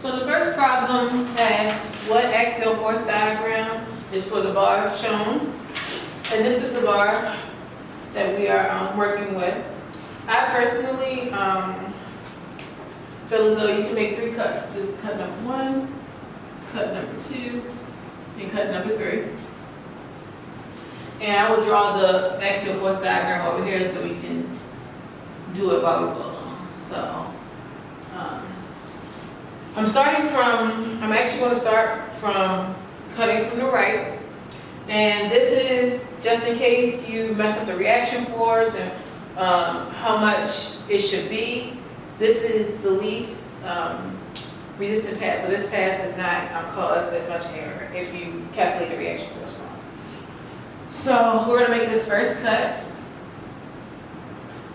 So the first problem asks what axial force diagram is for the bar shown. And this is the bar that we are working with. I personally feel as though you can make 3 cuts. This is cut number 1, cut number 2, and cut number 3. And I will draw the axial force diagram over here so we can do it while we go along. So I'm actually going to start from cutting from the right. And this is just in case you mess up the reaction force and how much it should be. This is the least resistant path. So this path does not cause as much error if you calculate the reaction force wrong. So we're going to make this first cut.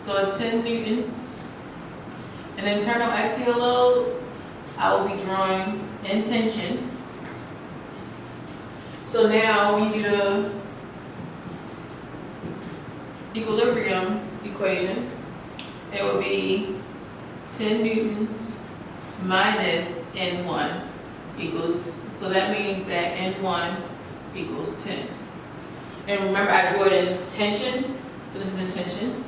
So it's 10 newtons. An internal axial load, I will be drawing in tension. So now when you do the equilibrium equation, it will be 10 newtons minus N1 equals, so that means that N1 equals 10. And remember I drew it in tension, so this is in tension.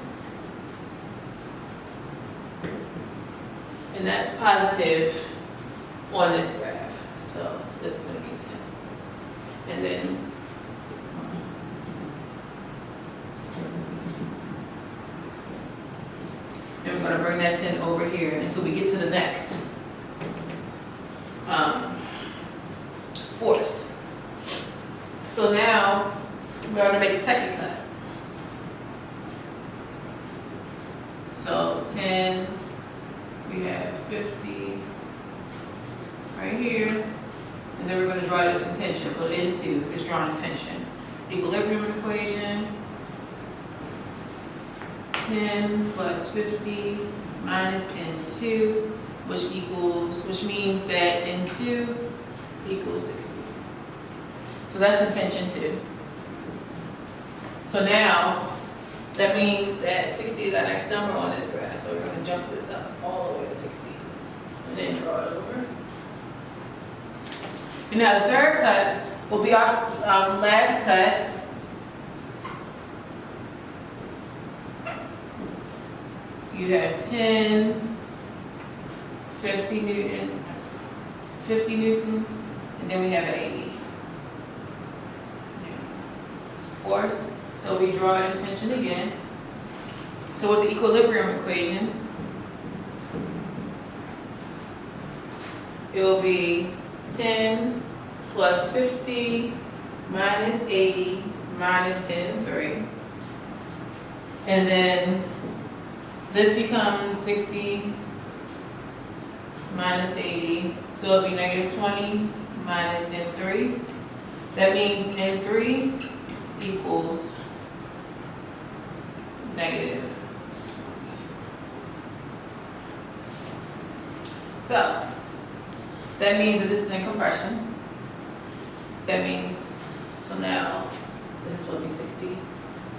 And that's positive on this graph. So this is going to be 10. And then we're going to bring that 10 over here until we get to the next force. So now we're going to make a second cut. So 10, we have 50 right here, and then we're going to draw this in tension. So N2 is drawn in tension. Equilibrium equation, 10 plus 50 minus N2, which means that N2 equals 60. So that's in tension 2. So now that means that 60 is our next number on this graph. So we're going to jump this up all the way to 60 and then draw it over. And now the third cut will be our last cut. You have 10, 50 newtons, and then we have an 80 force. So we draw in tension again. So with the equilibrium equation, it will be 10 plus 50 minus 80 minus N3. And then this becomes 60 minus 80. So it'll be negative 20 minus N3. That means N3 equals negative 20. So that means that this is in compression. That means, so now this will be 60.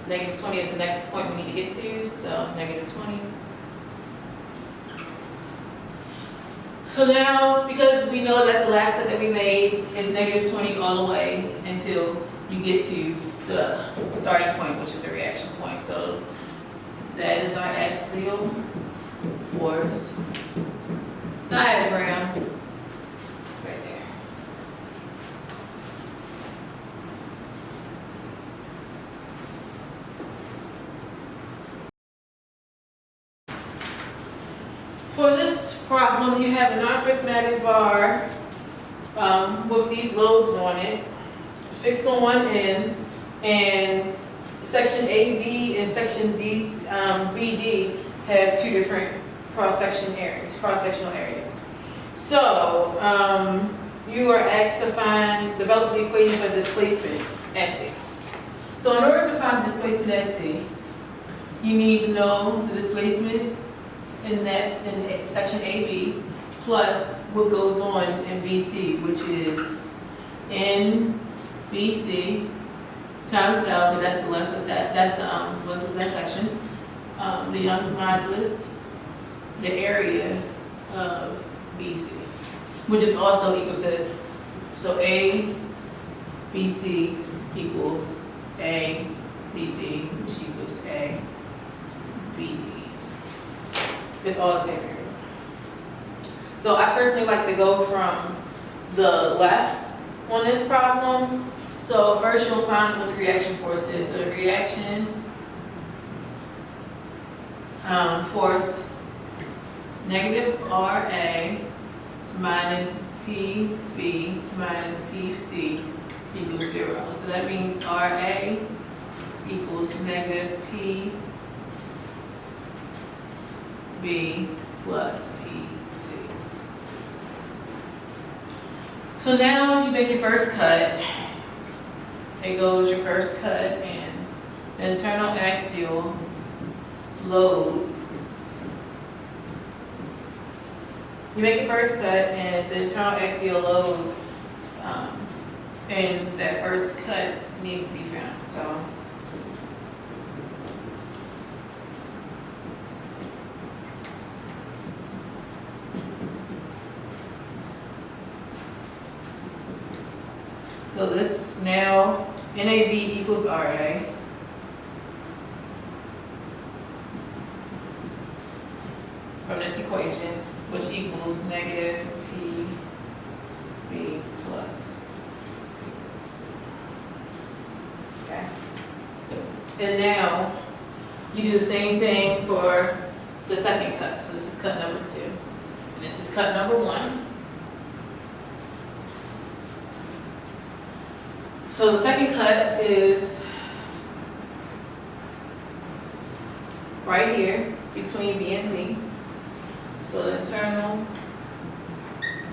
Negative 20 is the next point we need to get to, so negative 20. So now, because we know that's the last cut that we made, it's negative 20 all the way until you get to the starting point, which is the reaction point. So that is our axial force diagram right there. For this problem, you have a non-prismatic bar with these loads on it, fixed on one end, and section AB and section BD have 2 different cross-sectional areas. So you are asked to develop the equation for displacement at C. So in order to find displacement at C, you need to know the displacement in section AB plus what goes on in BC, which is in BC times L, because that's the length of that, that's the length of that section. The Young's modulus, the area of BC. which is also equal to, so A, B, C equals A, C, D, which equals A, B, D. It's all the same variable. So I personally like to go from the left on this problem. So first you'll find what the reaction force is. So the reaction force, negative RA minus PB minus PC equals 0. So that means RA equals negative PB plus PC. So now you make your first cut. It goes your first cut and the internal axial load. You make your first cut and the internal axial load in that first cut needs to be found. So this now, NAB equals RA. From this equation, which equals negative PB plus C. Okay. And now, you do the same thing for the second cut. So this is cut number 2. And this is cut number 1. So the second cut is right here between B and C. So the internal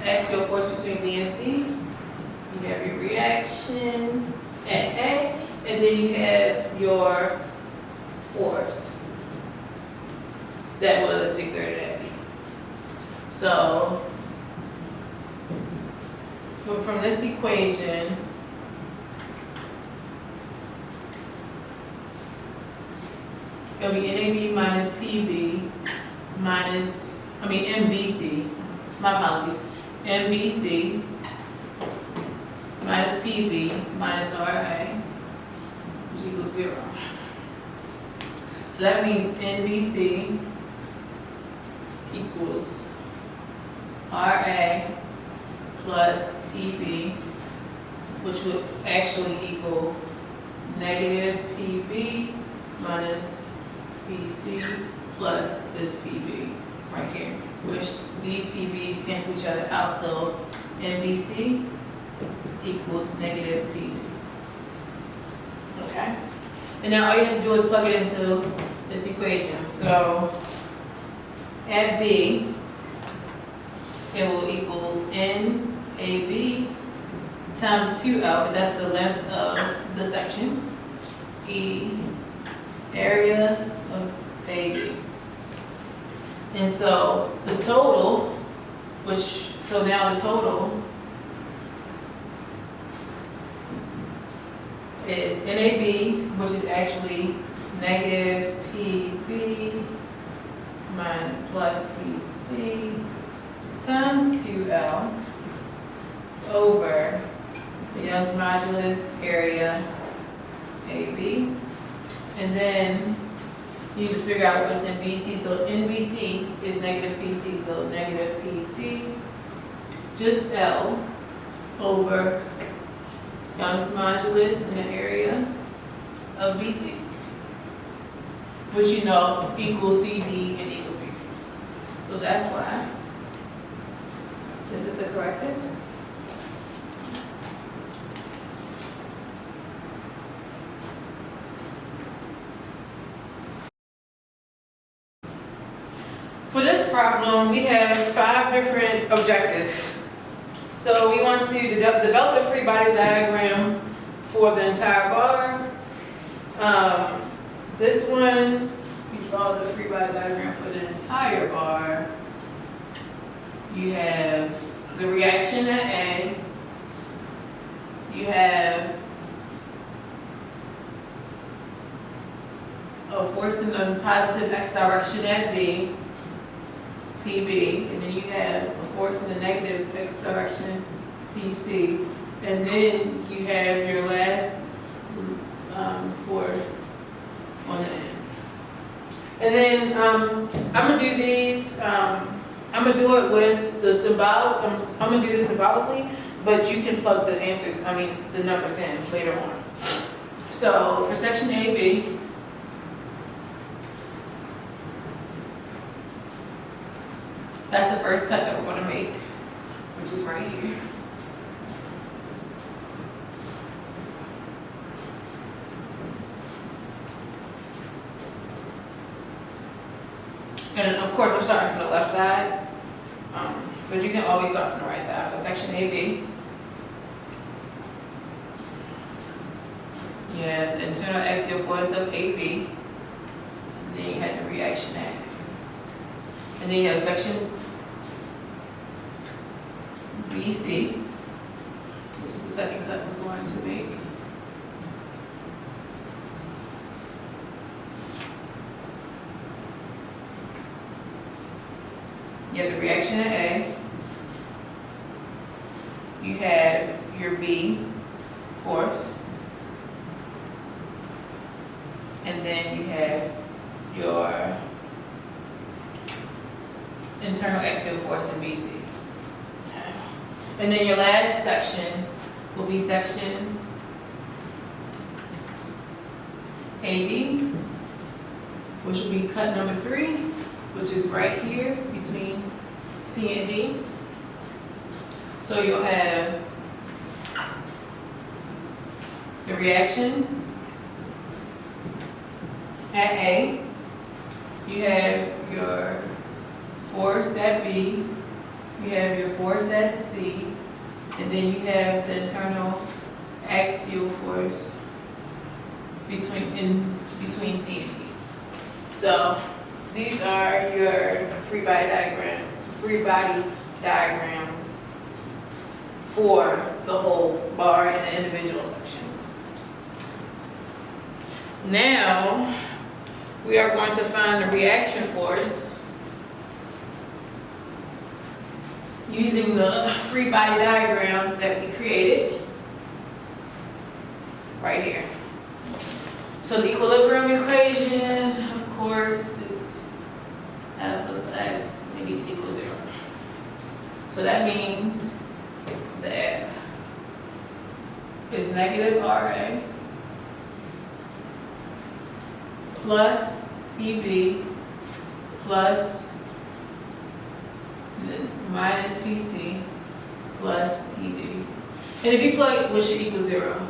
axial force between B and C, you have your reaction at A, and then you have your force that was exerted at B. So from this equation, it'll be NAB minus PB minus, MBC, my apologies, MBC minus PB minus RA, which equals 0. So that means NBC equals RA plus PB, which would actually equal negative PB minus PC plus this PB right here, which these PBs cancel each other out, so NBC equals negative PC. Okay? And now all you have to do is plug it into this equation. So at B, it will equal NAB times 2L, that's the length of the section, E area of AB. And so the total, now the total is NAB, which is actually negative PB minus plus PC times 2L over the Young's modulus area AB. And then you need to figure out what's in BC. So NBC is negative PC, so negative PC, just L over Young's modulus in the area of BC, which you know equals CD and equals BC. So that's why this is the correct answer. For this problem, we have 5 different objectives. So we want to develop a free body diagram for the entire bar. This one, we draw the free body diagram for the entire bar. You have the reaction at A. You have a force in the positive x direction at B. PB, and then you have a force in the negative x direction, PC, and then you have your last force on the end. And then I'm gonna do these. I'm gonna do it with the symbolic. I'm gonna do this symbolically, but you can plug the answers. The numbers in later on. So for section AB, that's the first cut that we're gonna make, which is right here. And of course, I'm starting from the left side, but you can always start from the right side. For section AB, you have the internal axial force of AB, and then you have the reaction at. And then you have section BC, which is the second cut we're going to make. You have the reaction at A. You have your B force. And then you have your internal axial force in BC. And then your last section will be section AD, which will be cut number 3, which is right here between C and D. So you'll have the reaction at A, you have your force at B, you have your force at C, and then you have the internal axial force between C and D. So these are your free body diagrams for the whole bar and the individual sections. Now we are going to find the reaction force using the free body diagram that we created right here. So the equilibrium equation, of course, is F of x equals 0. So that means that is negative RA plus PB plus minus PC plus PD. And if you plug, which should equal 0.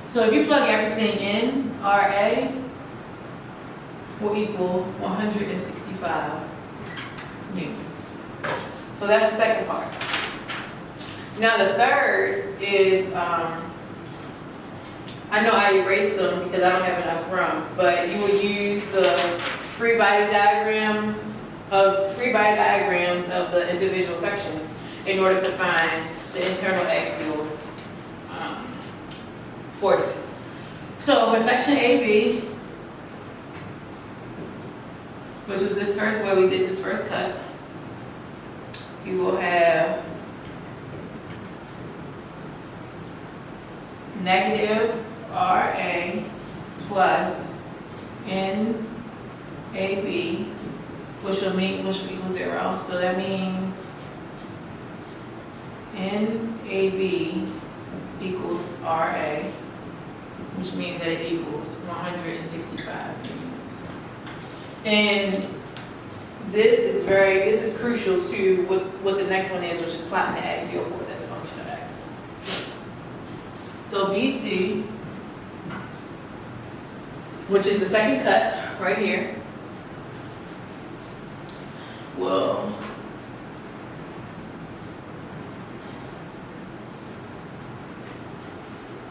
So if you plug everything in, RA will equal 165 newtons. So that's the second part. Now the third is, I know I erased them because I don't have enough room, but you would use the free body diagrams of the individual sections in order to find the internal axial forces. So for section AB, which was this first where we did this first cut, you will have negative RA plus NAB, which will equal 0. So that means NAB equals RA, which means that it equals 165 newtons. And this is crucial to what the next one is, which is plotting the axial force as a function of x. So BC, which is the second cut right here, will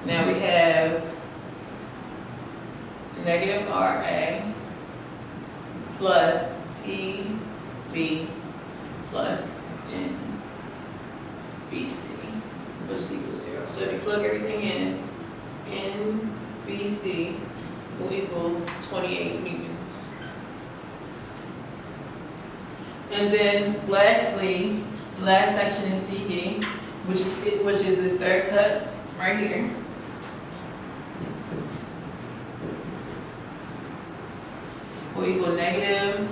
now we have negative RA plus PB plus NBC, which equals 0. So if you plug everything in, NBC will equal 28 newtons. And then lastly, the last section is CD, which is this third cut right here. Will equal negative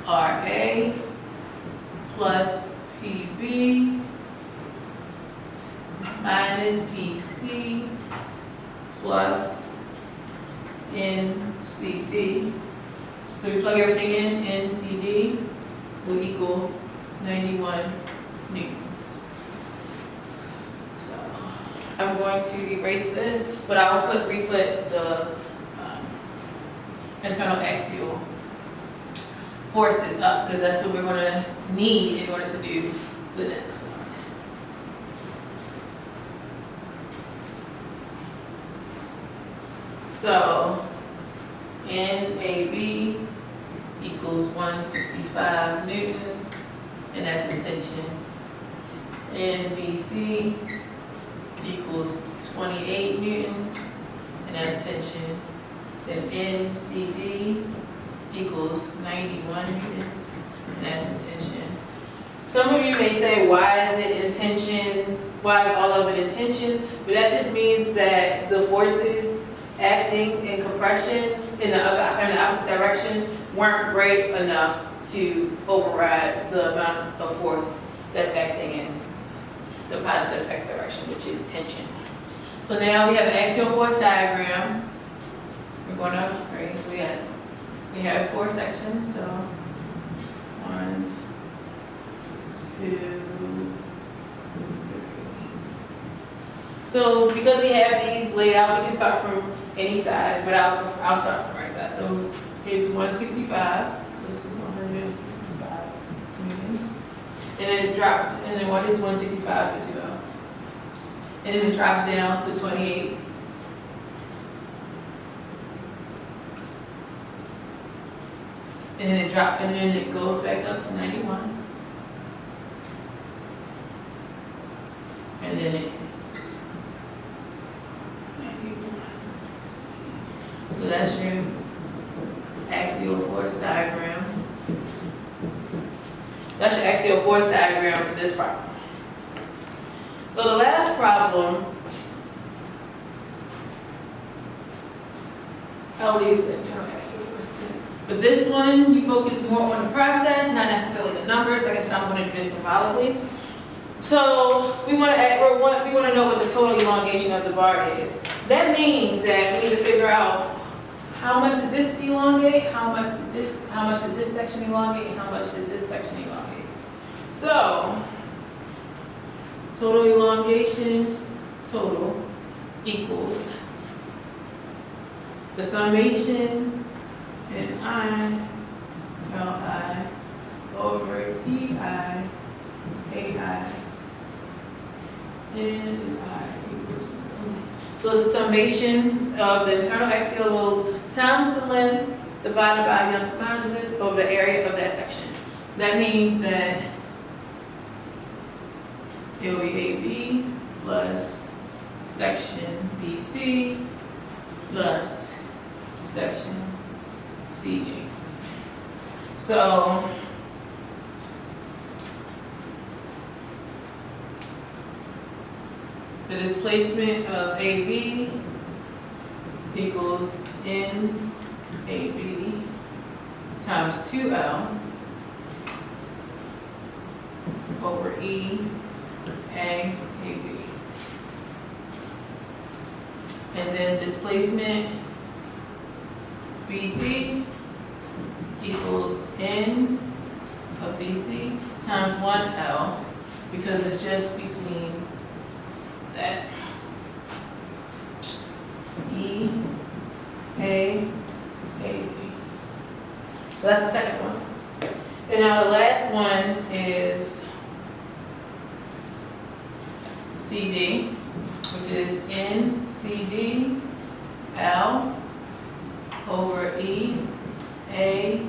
RA plus PB minus PC plus NCD. So we plug everything in, NCD will equal 91 newtons. So I'm going to erase this, but I will re-put the internal axial forces up, because that's what we're going to need in order to do the next one. So NAB equals 165 newtons, and that's in tension. NBC equals 28 newtons, and that's tension. Then NCD equals 91 newtons, and that's in tension. Some of you may say, why is it in tension? Why is all of it in tension? But that just means that the forces acting in compression in the opposite direction weren't great enough to override the amount of force that's acting in the positive x direction, which is tension. So now we have an axial force diagram. We're going to, right, so we have 4 sections, so 1, 2, 3. So because we have these laid out, we can start from any side, but I'll start from our side. So it's 165, this is 165 newtons. And then it drops, and then what is 165 as well. And then it drops down to 28. And then it drops, and then it goes back up to 91. And then it, 91. So that's your axial force diagram. That's your axial force diagram for this problem. So the last problem, I'll leave the internal axial force in. But this one, you focus more on the process, not necessarily the numbers. Like I said, I'm going to do this symbolically. So we want to know what the total elongation of the bar is. That means that we need to figure out how much did this elongate, how much did this section elongate, and how much did this section elongate. So total elongation total equals the summation in Li over EI AI and I equals 1. So it's a summation of the internal axial load times the length divided by Young's modulus over the area of that section. That means that it will be AB plus section BC plus section CD. So the displacement of AB equals NAB times 2L over EAAB. And then displacement BC equals N of BC times 1L, because it's just between that E, A, B. So that's the second one. And now the last one is CD, which is NCD L over E, A.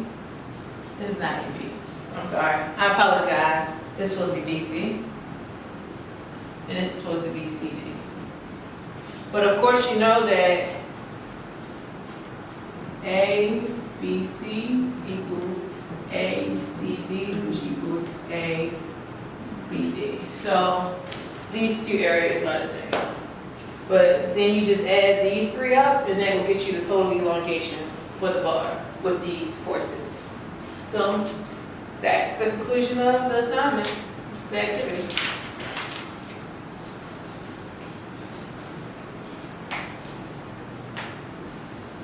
This is not AB. I'm sorry. I apologize. This is supposed to be BC. And this is supposed to be CD. But of course you know that A BC equals ACD, which equals ABD. So these two areas are the same. But then you just add these three up, and that will get you the total elongation for the bar with these forces. So that's the conclusion of the assignment, the activity.